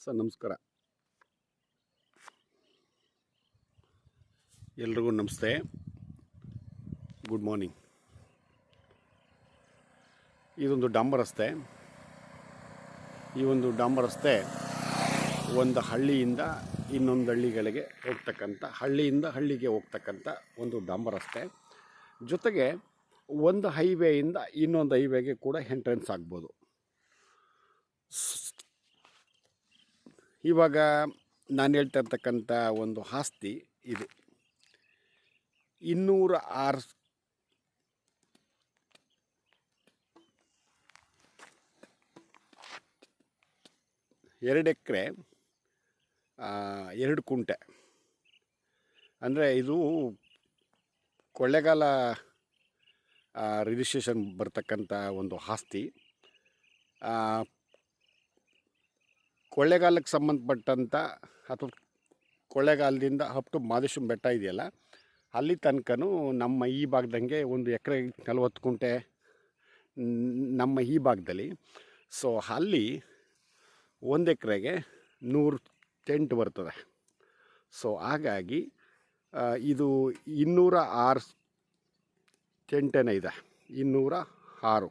Sir ನಮಸ್ಕಾರ. ಎಲ್ರಿಗೂ ನಮಸ್ತೆ, ಗುಡ್ ಮಾರ್ನಿಂಗ್. ಇದೊಂದು ಡಾಂಬರ್ ರಸ್ತೆ. ಈ ಒಂದು ಡಾಂಬರ್ ರಸ್ತೆ ಒಂದು ಹಳ್ಳಿಯಿಂದ ಇನ್ನೊಂದು ಹಳ್ಳಿಗಳಿಗೆ ಹೋಗ್ತಕ್ಕಂಥ, ಹಳ್ಳಿಯಿಂದ ಹಳ್ಳಿಗೆ ಹೋಗ್ತಕ್ಕಂಥ ಒಂದು ಡಾಂಬರ್ ರಸ್ತೆ. ಜೊತೆಗೆ ಒಂದು ಹೈವೇಯಿಂದ ಇನ್ನೊಂದು ಹೈವೇಗೆ ಕೂಡ ಎಂಟ್ರೆನ್ಸ್ ಆಗ್ಬೋದು. ಇವಾಗ ನಾನು ಹೇಳ್ತಾ ಇರ್ತಕ್ಕಂಥ ಒಂದು ಆಸ್ತಿ ಇದು 206 2 ಎಕರೆ 2 ಕುಂಟೆ. ಅಂದರೆ ಇದು ಕೊಳ್ಳೇಗಾಲ ರಿಜಿಸ್ಟ್ರೇಷನ್ ಬರ್ತಕ್ಕಂಥ ಒಂದು ಆಸ್ತಿ. ಕೊಳ್ಳೇಗಾಲಕ್ಕೆ ಸಂಬಂಧಪಟ್ಟಂಥ ಅಥವಾ ಕೊಳ್ಳೇಗಾಲದಿಂದ ಅಪ್ ಟು ಮಾದೇಶ್ವರ ಬೆಟ್ಟ ಇದೆಯಲ್ಲ, ಅಲ್ಲಿ ತನಕನೂ ನಮ್ಮ ಈ ಭಾಗದಂಗೆ ಒಂದು ಎಕರೆ 40 ಕುಂಟೆ ನಮ್ಮ ಈ ಭಾಗದಲ್ಲಿ. ಸೊ ಅಲ್ಲಿ 1 ಎಕರೆಗೆ 100 ಟೆಂಟ್ ಬರ್ತದೆ. ಸೊ ಹಾಗಾಗಿ ಇದು 206 ಟೆಂಟೇನೇ ಇದೆ, 206.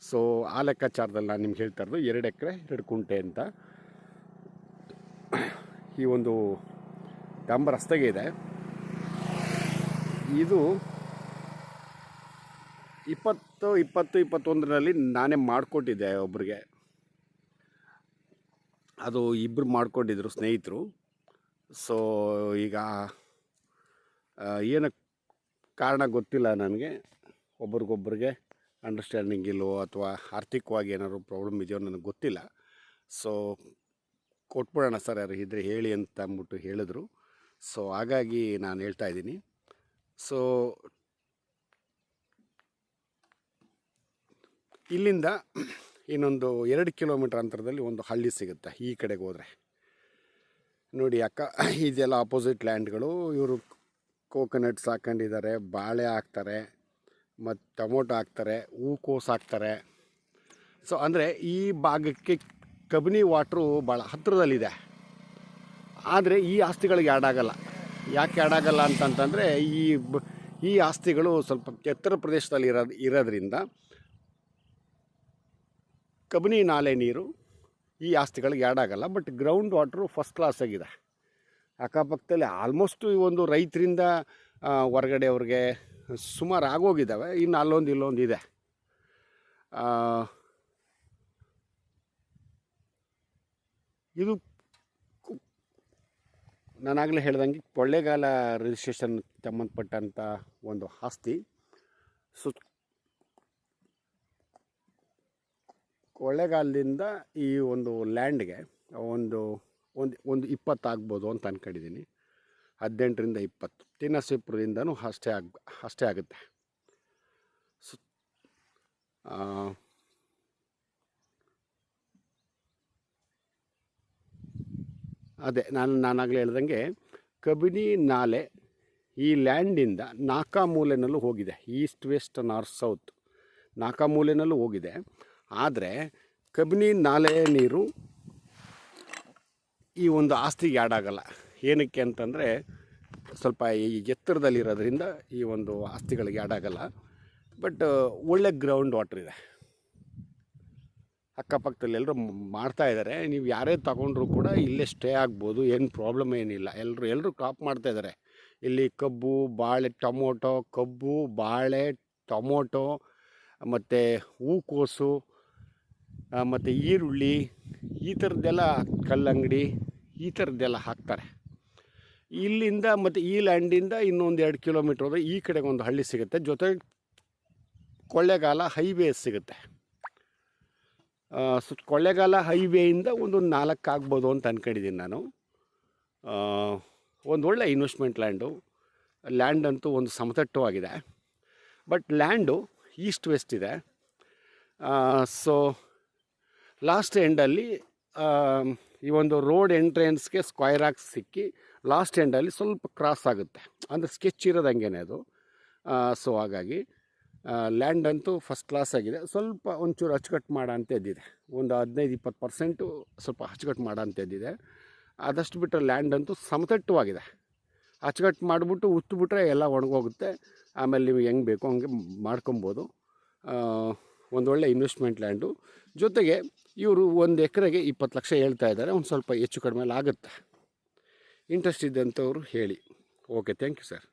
ಸೊ ಆ ಲೆಕ್ಕಾಚಾರದಲ್ಲಿ ನಾನು ನಿಮ್ಗೆ ಹೇಳ್ತಾ ಇರೋದು 2 ಎಕರೆ 2 ಕುಂಟೆ ಅಂತ. ಈ ಒಂದು ಡಾಂಬರ್ ರಸ್ತೆಗೆ ಇದೆ. ಇದು 2021ರಲ್ಲಿ ನಾನೇ ಮಾಡಿಕೊಟ್ಟಿದ್ದೆ ಒಬ್ರಿಗೆ. ಅದು ಇಬ್ಬರು ಮಾಡ್ಕೊಂಡಿದ್ರು ಸ್ನೇಹಿತರು. ಸೊ ಈಗ ಏನಕ್ಕೆ ಕಾರಣ ಗೊತ್ತಿಲ್ಲ ನನಗೆ, ಒಬ್ರಿಗೊಬ್ರಿಗೆ ಅಂಡರ್ಸ್ಟ್ಯಾಂಡಿಂಗ್ ಇಲ್ಲವೋ ಅಥವಾ ಆರ್ಥಿಕವಾಗಿ ಏನಾದ್ರು ಪ್ರಾಬ್ಲಮ್ ಇದೆಯೋ ನನಗೆ ಗೊತ್ತಿಲ್ಲ. ಸೊ ಕೊಟ್ಬಿಡೋಣ ಸರ್, ಯಾರು ಇದ್ದರೆ ಹೇಳಿ ಅಂತ ಅಂದ್ಬಿಟ್ಟು ಹೇಳಿದ್ರು. ಸೊ ಹಾಗಾಗಿ ನಾನು ಹೇಳ್ತಾ ಇದ್ದೀನಿ. ಸೊ ಇಲ್ಲಿಂದ ಇನ್ನೊಂದು 2 ಕಿಲೋಮೀಟ್ರ್ ಅಂತರದಲ್ಲಿ ಒಂದು ಹಳ್ಳಿ ಸಿಗುತ್ತೆ. ಈ ಕಡೆಗೆ ಹೋದರೆ ನೋಡಿ ಅಕ್ಕ, ಇದೆಲ್ಲ ಆಪೋಸಿಟ್ ಲ್ಯಾಂಡ್ಗಳು. ಇವರು ಕೋಕೋನಟ್ಸ್ ಹಾಕೊಂಡಿದ್ದಾರೆ, ಬಾಳೆ ಹಾಕ್ತಾರೆ, ಮತ್ತು ಟೊಮೊಟೊ ಹಾಕ್ತಾರೆ, ಹೂಕೋಸು ಹಾಕ್ತಾರೆ. ಸೊ ಅಂದರೆ ಈ ಭಾಗಕ್ಕೆ ಕಬಿನಿ ವಾಟ್ರು ಭಾಳ ಹತ್ತಿರದಲ್ಲಿದೆ. ಆದರೆ ಈ ಆಸ್ತಿಗಳಿಗೆ ಆ್ಯಡ್ ಆಗಲ್ಲ. ಯಾಕೆ ಆ್ಯಡ್ ಆಗಲ್ಲ ಅಂತಂತಂದರೆ ಈ ಆಸ್ತಿಗಳು ಸ್ವಲ್ಪ ಎತ್ತರ ಪ್ರದೇಶದಲ್ಲಿ ಇರೋದ್ರಿಂದ ಕಬಿನಿ ನಾಲೆ ನೀರು ಈ ಆಸ್ತಿಗಳಿಗೆ ಆ್ಯಡ್ ಆಗಲ್ಲ. ಬಟ್ ಗ್ರೌಂಡ್ ವಾಟ್ರು ಫಸ್ಟ್ ಕ್ಲಾಸಾಗಿದೆ. ಅಕ್ಕಪಕ್ಕದಲ್ಲಿ ಆಲ್ಮೋಸ್ಟು ಈ ಒಂದು ರೈತರಿಂದ ಹೊರಗಡೆ ಅವ್ರಿಗೆ ಸುಮಾರು ಆಗೋಗಿದ್ದಾವೆ. ಇನ್ನು ಅಲ್ಲೊಂದು ಇಲ್ಲೊಂದು ಇದೆ. ಇದು ನಾನಾಗಲೇ ಹೇಳ್ದಂಗೆ ಕೊಳ್ಳೇಗಾಲ ರಿಜಿಸ್ಟ್ರೇಷನ್ ಸಂಬಂಧಪಟ್ಟಂಥ ಒಂದು ಆಸ್ತಿ. ಸೊ ಕೊಳ್ಳೇಗಾಲದಿಂದ ಈ ಒಂದು ಲ್ಯಾಂಡ್ಗೆ ಒಂದು 20 ಆಗ್ಬೋದು ಅಂತ ಅಂದ್ಕೊಂಡಿದ್ದೀನಿ. 18ರಿಂದ 20. ಟಿನಸಿಪುರದಿಂದನೂ ಅಷ್ಟೇ ಆಗುತ್ತೆ. ಸೊ ಅದೇ ನಾನಾಗಲೇ ಹೇಳ್ದಂಗೆ ಕಬಿನಿ ನಾಲೆ ಈ ಲ್ಯಾಂಡಿಂದ ನಾಕಾಮೂಲೆನಲ್ಲೂ ಹೋಗಿದೆ. ಈಸ್ಟ್ ವೆಸ್ಟ್ ನಾರ್ತ್ ಸೌತ್ ನಾಕಾಮೂಲೆನಲ್ಲೂ ಹೋಗಿದೆ. ಆದರೆ ಕಬಿನಿ ನಾಲೆ ನೀರು ಈ ಒಂದು ಆಸ್ತಿಗೆ ಆ್ಯಡ್ ಆಗಲ್ಲ. ಏನಕ್ಕೆ ಅಂತಂದರೆ ಸ್ವಲ್ಪ ಈ ಎತ್ತರದಲ್ಲಿರೋದ್ರಿಂದ ಈ ಒಂದು ಆಸ್ತಿಗಳಿಗೆ ಆ್ಯಡ್ ಆಗಲ್ಲ. ಬಟ್ ಒಳ್ಳೆ ಗ್ರೌಂಡ್ ವಾಟ್ರ್ ಇದೆ. ಅಕ್ಕಪಕ್ಕದಲ್ಲಿ ಎಲ್ಲರೂ ಮಾಡ್ತಾಯಿದ್ದಾರೆ. ನೀವು ಯಾರೇ ತಗೊಂಡ್ರೂ ಕೂಡ ಇಲ್ಲೇ ಸ್ಟೇ ಆಗ್ಬೋದು, ಏನು ಪ್ರಾಬ್ಲಮ್ ಏನಿಲ್ಲ. ಎಲ್ಲರೂ ಕ್ರಾಪ್ ಮಾಡ್ತಾಯಿದ್ದಾರೆ ಇಲ್ಲಿ. ಕಬ್ಬು, ಬಾಳೆ, ಟೊಮೊಟೊ, ಕಬ್ಬು, ಬಾಳೆ, ಟೊಮೊಟೊ, ಮತ್ತು ಹೂಕೋಸು, ಮತ್ತು ಈರುಳ್ಳಿ, ಈ ಥರದ್ದೆಲ್ಲ, ಕಲ್ಲಂಗಡಿ, ಈ ಥರದ್ದೆಲ್ಲ ಹಾಕ್ತಾರೆ ಇಲ್ಲಿಂದ. ಮತ್ತು ಈ ಲ್ಯಾಂಡಿಂದ ಇನ್ನೊಂದು 2 ಕಿಲೋಮೀಟ್ರ್ ಹೋದರೆ ಈ ಕಡೆಗೆ ಒಂದು ಹಳ್ಳಿ ಸಿಗುತ್ತೆ. ಜೊತೆಗೆ ಕೊಳ್ಳೇಗಾಲ ಹೈವೇ ಸಿಗುತ್ತೆ. ಸೊ ಕೊಳ್ಳೇಗಾಲ ಹೈವೇಯಿಂದ ಒಂದು 4 ಆಗ್ಬೋದು ಅಂತ ಅಂದ್ಕೊಂಡಿದ್ದೀನಿ ನಾನು. ಒಂದು ಒಳ್ಳೆ ಇನ್ವೆಸ್ಟ್ಮೆಂಟ್ ಲ್ಯಾಂಡ್ ಅಂತೂ ಒಂದು ಸಮತಟ್ಟವಾಗಿದೆ. ಬಟ್ ಲ್ಯಾಂಡು ಈಸ್ಟ್ ವೆಸ್ಟ್ ಇದೆ. ಸೊ ಲಾಸ್ಟ್ ಎಂಡಲ್ಲಿ ಈ ಒಂದು ರೋಡ್ ಎಂಟ್ರೆನ್ಸ್ಗೆ ಸ್ಕ್ವೈರ್ ಆಗಿ ಸಿಕ್ಕಿ ಲಾಸ್ಟ್ ಎಂಡಲ್ಲಿ ಸ್ವಲ್ಪ ಕ್ರಾಸ್ ಆಗುತ್ತೆ. ಅಂದರೆ ಸ್ಕೆಚ್ ಇರೋದು ಹಂಗೇನೆ ಅದು. ಸೊ ಹಾಗಾಗಿ ಲ್ಯಾಂಡ್ ಅಂತೂ ಫಸ್ಟ್ ಕ್ಲಾಸ್ ಆಗಿದೆ. ಸ್ವಲ್ಪ ಒಂಚೂರು ಅಚ್ಚುಕಟ್ಟು ಮಾಡೋ ಅಂಥದ್ದಿದೆ, ಒಂದು 15-20% ಸ್ವಲ್ಪ ಅಚ್ಚುಕಟ್ಟು ಮಾಡೋ ಅಂಥದ್ದಿದೆ. ಆದಷ್ಟು ಬಿಟ್ಟರೆ ಲ್ಯಾಂಡ್ ಅಂತೂ ಸಮತಟ್ಟವಾಗಿದೆ. ಅಚ್ಚುಕಟ್ಟು ಮಾಡಿಬಿಟ್ಟು ಉತ್ತುಬಿಟ್ರೆ ಎಲ್ಲ ಒಣಗೋಗುತ್ತೆ. ಆಮೇಲೆ ನೀವು ಹೆಂಗೆ ಬೇಕೋ ಹಂಗೆ ಮಾಡ್ಕೊಬೋದು. ಒಂದೊಳ್ಳೆ ಇನ್ವೆಸ್ಟ್ಮೆಂಟ್ ಲ್ಯಾಂಡು. ಜೊತೆಗೆ ಇವರು 1 ಎಕರೆಗೆ 20 ಲಕ್ಷ ಹೇಳ್ತಾ ಇದ್ದಾರೆ. ಒಂದು ಸ್ವಲ್ಪ ಹೆಚ್ಚು ಕಡಿಮೆ ಆಗುತ್ತೆ. ಇಂಟ್ರೆಸ್ಟ್ ಇದ್ದಂಥವ್ರು ಹೇಳಿ. Okay, thank you sir.